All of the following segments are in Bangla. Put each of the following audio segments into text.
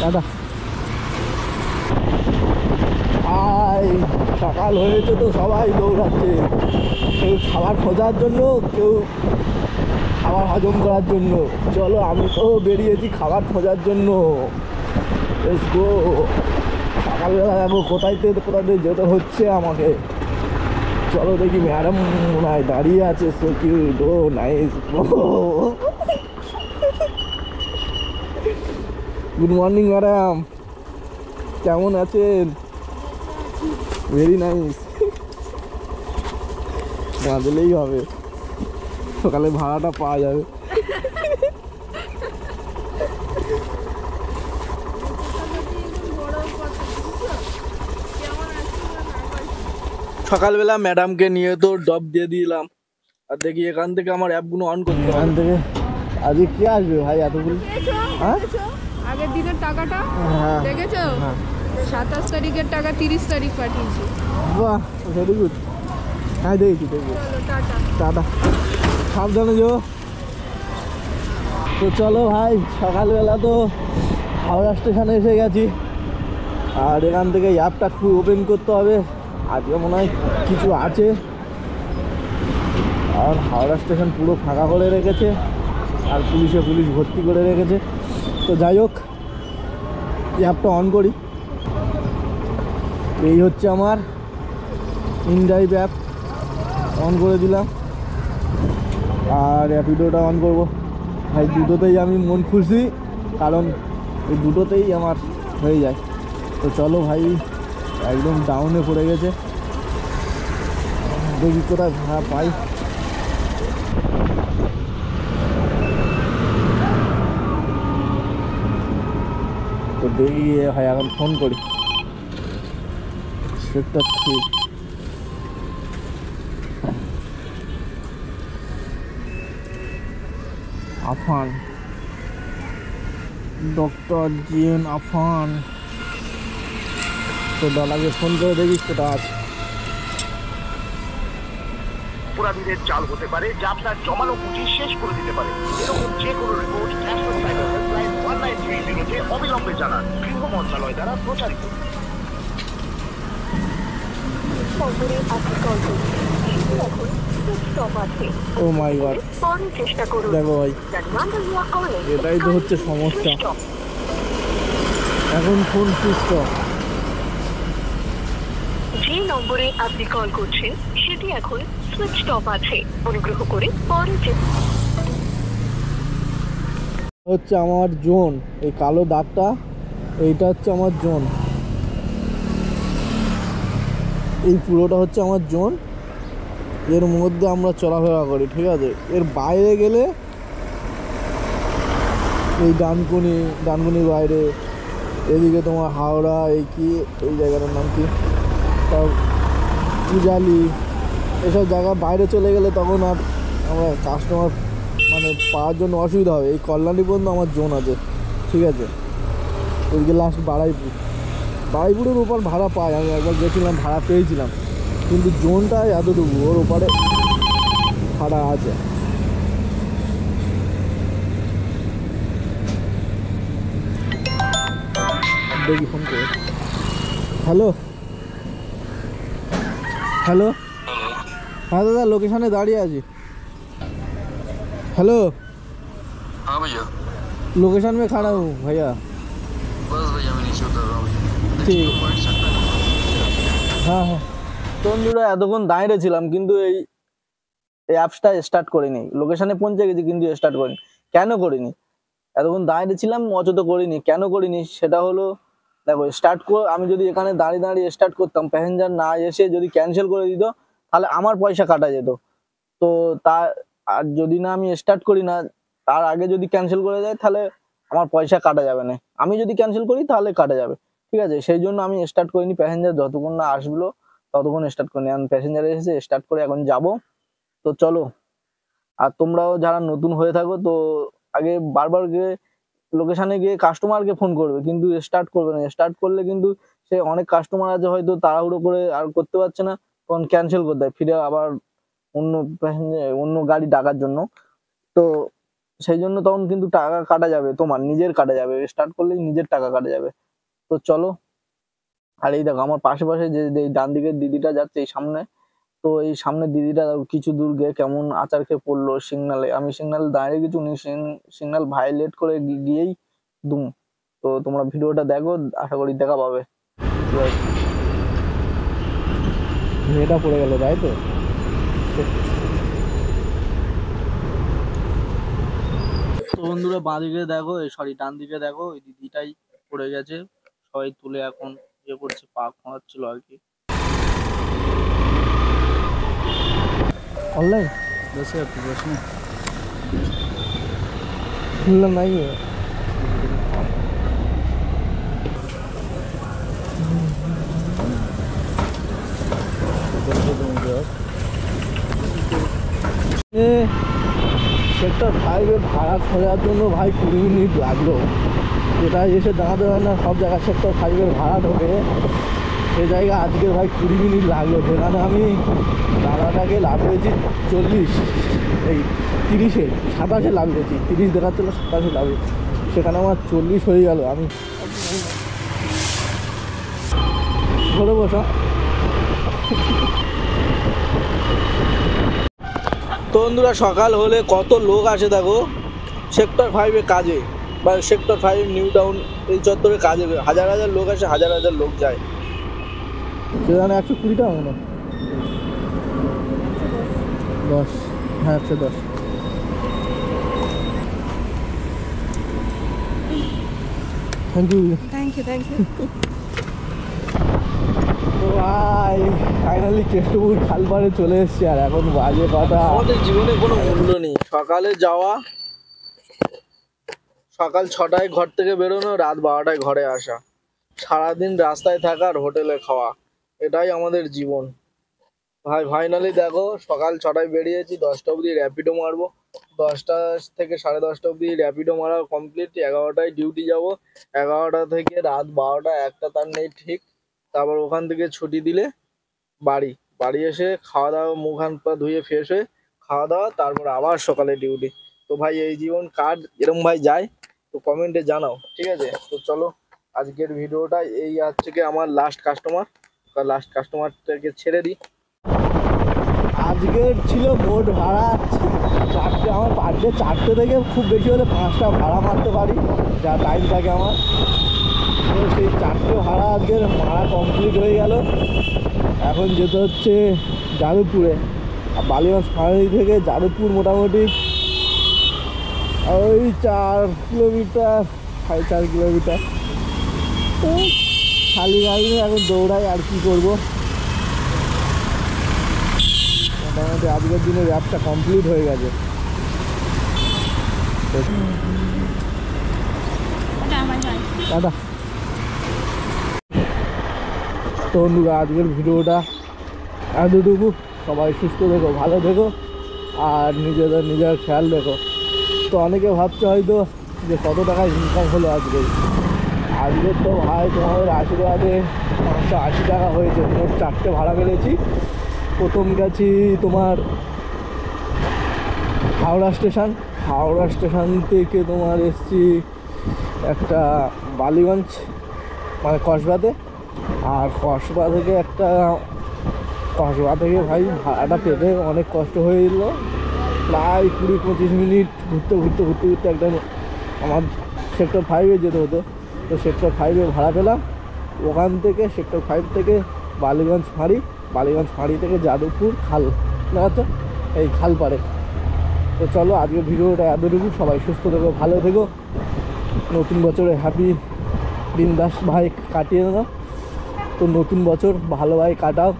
দাদা আই সকাল হয়েছে তো সবাই দৌড়াচ্ছে, কেউ খাবার খোঁজার জন্য, কেউ খাবার হজম করার জন্য। চলো আমি তো বেরিয়েছি খাবার খোঁজার জন্য। Let's go. সকালবেলা দেখো কোথায় যেতে হচ্ছে আমাকে। চলো দেখি, ম্যাডাম মনে হয় দাঁড়িয়ে আছে। সো কিউট, ও নাইস। গুড মর্নিং ম্যাডাম, কেমন আছেন? Very nice. না দিলেই হবে, সকালে ভাড়াটা পাওয়া যাবে। সকালবেলা ম্যাডামকে নিয়ে তো ড্রপ দিয়ে দিলাম, আর দেখি এখান থেকে আমার অ্যাপগুলো অন করতে হবে। এখান থেকে আজকে কে আসবে ভাই এতগুলো? হ্যাঁ, আগের দিনের টাকাটা হ্যাঁ দেখেছো? হ্যাঁ 27 তারিখের টাকা 30 তারিখ পাঠিয়েছি। বাহ, ভেরি গুড। হ্যাঁ দেখি দেখি। চলো টাটা। টাটা, সাবধানে যেও। তো চলো ভাই, সকালবেলা তো হাওড়া স্টেশনে এসে গেছি, আর এখান থেকে অ্যাপটা খুব ওপেন করতে হবে। আজকে মনে হয় কিছু আছে, আর হাওড়া স্টেশন পুরো ফাঁকা করে রেখেছে, আর পুলিশ ভর্তি করে রেখেছে। তো যাই হোক, অ্যাপটা অন করি। এই হচ্ছে আমার ইনড্রাইভ অ্যাপ, অন করে দিলাম, আর র্যাপিডোটা অন করব। ভাই দুটোতেই আমি মন খুশি, কারণ এই দুটোতেই আমার হয়ে যায়। তো চলো ভাই, একদম ডাউনে পড়ে গেছে, দেখি কোথায় ভাড়া পাই। তো দেখি ভাই, এখন ফোন করি। Sector 3 Affan, doctor GN Affan. তো দাদাকে ফোন করে দেখিস কোথা আছে। অপরাধীদের চাল হতে পারে, যা আপনার জমানো পুঁজি শেষ করে দিতে পারে। এরকম যে কোনো রিপোর্ট ন্যাশনাল সাইবার হেল্পলাইন 1930-তে অবিলম্বে জানান। গৃহ মন্ত্রণালয় দ্বারা প্রচারিত। ও মাই গড, দেখো ভাই, এটাই তো হচ্ছে সমস্যা, এখন ফোন সুইচ অফ। যে নম্বরে আপনি কল করছেন সেটি এখন সুইচ অফ আছে। অনুগ্রহ করে পরে হচ্ছে আমার জোন, এই কালো দাগটা, এইটা হচ্ছে আমার জোন, এই পুরোটা হচ্ছে আমার জোন। এর মধ্যে আমরা চলাফেরা করি, ঠিক আছে? এর বাইরে গেলে এই ডানকুনির বাইরে, এদিকে তোমার হাওড়া, এই কি এই জায়গাটার নাম কি, তার পূজালি, এসব জায়গা বাইরে চলে গেলে তখন আর আমরা কাস্টমার মানে পাওয়ার জন্য অসুবিধা হবে। এই কল্যাণী পর্যন্ত আমার জোন আছে, ঠিক আছে? ওইদিকে লাস্ট বাড়াইপুরের উপর ভাড়া পাই, আমি একবার গেছিলাম, ভাড়া পেয়েছিলাম, কিন্তু জোনটা এতটুকু, ওর ওপারে ভাড়া আছে। দেখি ফোন করে। হ্যালো হ্যালো, হ্যাঁ দাদা, লোকেশনে দাঁড়িয়ে আছি। हेलो, हाँ भैया, लोकेशन में खड़ा हूँ भैया। बस भैया मैं नीचे उतर रहा हूँ भैया। ঠিক, पॉइंट सेट कर হ্যাঁ হ্যাঁ। বন্ধুরা এতক্ষণ দাঁড়িয়ে ছিলাম, কিন্তু এই অ্যাপসটা স্টার্ট করিনি। লোকেশনে পৌঁছে গেছি কিন্তু স্টার্ট করিনি। কেন করিনি? এতক্ষণ দাঁড়িয়ে ছিলাম অথচ করিনি। কেন করিনি সেটা হলো, দেখো, আমি যদি এখানে দাঁড়িয়ে দাঁড়িয়ে স্টার্ট করতাম, প্যাসেঞ্জার না এসে যদি ক্যান্সেল করে দিত, তাহলে আমার পয়সা কাটা যেত। তো আর যদি না আমি স্টার্ট করি না, তার আগে যদি ক্যান্সেল করে দেয়, তাহলে আমার পয়সা কাটা যাবে না। আমি যদি ক্যান্সেল করি তাহলে কাটা যাবে, ঠিক আছে? সেই জন্য আমি স্টার্ট করিনি। প্যাসেঞ্জার যতক্ষণ না আসলো ততক্ষণ স্টার্ট করিনি। এখন প্যাসেঞ্জার এসেছে, স্টার্ট করে এখন যাব। তো চলো, আর তোমরাও যারা নতুন হয়ে থাকো, তো আগে বারবার গিয়ে লোকেশনে গিয়ে কাস্টমারকে ফোন করবে, কিন্তু স্টার্ট করবে না। স্টার্ট করলে কিন্তু সে অনেক কাস্টমার আছে হয়তো তাড়াহুড়ো করে আর করতে পারছে না, তখন ক্যান্সেল করে দেয়, ফিরে আবার অন্য গাড়ি ডাকার জন্য। তো সেই জন্য তখন কিন্তু টাকা কাটা যাবে, তোমার নিজের কাটা যাবে, স্টার্ট করলেই নিজের টাকা কাটা যাবে। তো চলো। আর এই দেখো আমার পাশে পাশে যে যে ডান দিকের দিদিটা যাচ্ছে এই সামনে, তো এই সামনে দিদিটা কিছু দূর গিয়ে কেমন আচার খেয়ে পড়লো সিগনালে। আমি সিগনাল দাঁড়িয়ে গেছি, উনি সিগনাল ভায়োলেট করে গিয়েই দুম। তো তোমরা ভিডিওটা দেখো, আশা করি দেখা পাবে। মেয়েটা পড়ে গেল, তাই তো? তো বন্ধুরা বাঁদিকে দেখো, সরি ডান দিকে দেখো, ওই দিদিটাই পড়ে গেছে। সবাই তুলে এখন ইয়ে করছে, পা খোঁড়াচ্ছিল আর কি। অনলাइन वैसे आपके पास में खुलना नहीं है। সেক্টর 5 ভাড়া খোঁজার জন্য ভাই 20 মিনিট লাগলো। যেটা এসে দাঁড়াতে পারে না, সব জায়গায় সেক্টর 5 ভাড়া ঢোকে, সে জায়গা আজকে ভাই 20 মিনিট লাগলো। যেখানে আমি দাদাটাকে লাভিয়েছি 40, এই 30-এ 27-এ লাভিয়েছি, 30 দেখাচ্ছিল 27-এ লাভে, সেখানে আমার 40 হয়ে গেল। আমি ধরে বসো। তো বন্ধুরা সকাল হলে কত লোক আসে দেখো সেক্টর 5 কাজে, বা সেক্টর 5 নিউ টাউন এই চত্বরে কাজে হাজার হাজার লোক আসে, হাজার হাজার লোক যায়। সেখানে 120 টাকা মনে 10, হ্যাঁ 110। Thank you. Thank you. তো ভাই ফাইনালি কেষ্টপুর খালপাড়ে চলে এসেছি, আর এখন বাজে কথা। আমাদের জীবনে কোনো মূল্য নেই। সকালে যাওয়া, সকাল 6টায় ঘর থেকে বেরোনো, রাত 12টায় ঘরে আসা, সারাদিন রাস্তায় থাকা আর হোটেলে খাওয়া, এটাই আমাদের জীবন ভাই। ফাইনালি দেখো সকাল 6টায় বেরিয়েছি, 10টা অবধি র্যাপিডো মারবো, 10টা থেকে 10:30 অবধি র্যাপিডো মারা কমপ্লিট। 11টায় ডিউটি যাব, 11টা থেকে রাত 12টা, একটা তার নেই ঠিক। তারপর ওখান থেকে ছুটি দিলে বাড়ি এসে খাওয়া দাওয়া, মুখ হাত পা ধুয়ে ফ্রেশ হয়ে খাওয়া দাওয়া, তারপর আবার সকালে ডিউটি। তো ভাই এই জীবন কার এরম ভাই যায়, তো কমেন্টে জানাও, ঠিক আছে? তো চলো আজকের ভিডিওটা এই থেকে আমার লাস্ট কাস্টমারটাকে ছেড়ে দিই। আজকের ছিল মোট ভাড়া 4টে, আমার পার ডে 4টে থেকে খুব বেশি হলে 5টা ভাড়া মারতে পারি, যা টাইম থাকে আমার। তো সেই 4টে ভাড়া আজকের মারা কমপ্লিট হয়ে গেল। এখন যেতে হচ্ছে যাদবপুরে, আর বালিগঞ্জ ফার্মেসি থেকে যাদবপুর মোটামুটি ওই 4 কিলোমিটার, 4.5 কিলোমিটার। তো খালি গাড়ি এখন দৌড়াই, আর কি করবো। মোটামুটি আজকের দিনে ব্যবসা কমপ্লিট হয়ে গেছে। টাটা। তো বন্ধুরা আজকের ভিডিওটা এতটুকু। সবাই সুস্থ থেকো, ভালো থেকো, আর নিজের খেয়াল রেখো। তো অনেকে ভাবছে হয়তো যে কত টাকা ইনকাম হলো আজকের তো ভাই তোমাদের আশীর্বাদে 580 টাকা হয়েছে। মোট 4টে ভাড়া পেরেছি। প্রথম গেছি তোমার হাওড়া স্টেশন থেকে তোমার এসছি একটা বালিগঞ্জ, মানে কসবাতে। আর কসবা থেকে ভাই ভাড়াটা পেতে অনেক কষ্ট হয়ে গেল, প্রায় 20-25 মিনিট ঘুরতে একটা আমার সেক্টর 5-এ যেতে হতো। তো সেক্টর 5-এ ভাড়া পেলাম, ওখান থেকে সেক্টর 5 থেকে বালিগঞ্জ ফাঁড়ি থেকে যাদবপুর খাল, আচ্ছা এই খালপাড়ে। তো চলো আজকের ভিডিওটা এতটুকু। সবাই সুস্থ থেকো, ভালো থেকো, নতুন বছরে হ্যাপি বিন্দাস ভাই কাটিয়ে দাও। তো নতুন বছর ভালোভাবে কাটাও।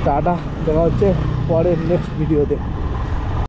টাটা, দেখা হচ্ছে পরের নেক্সট ভিডিওতে।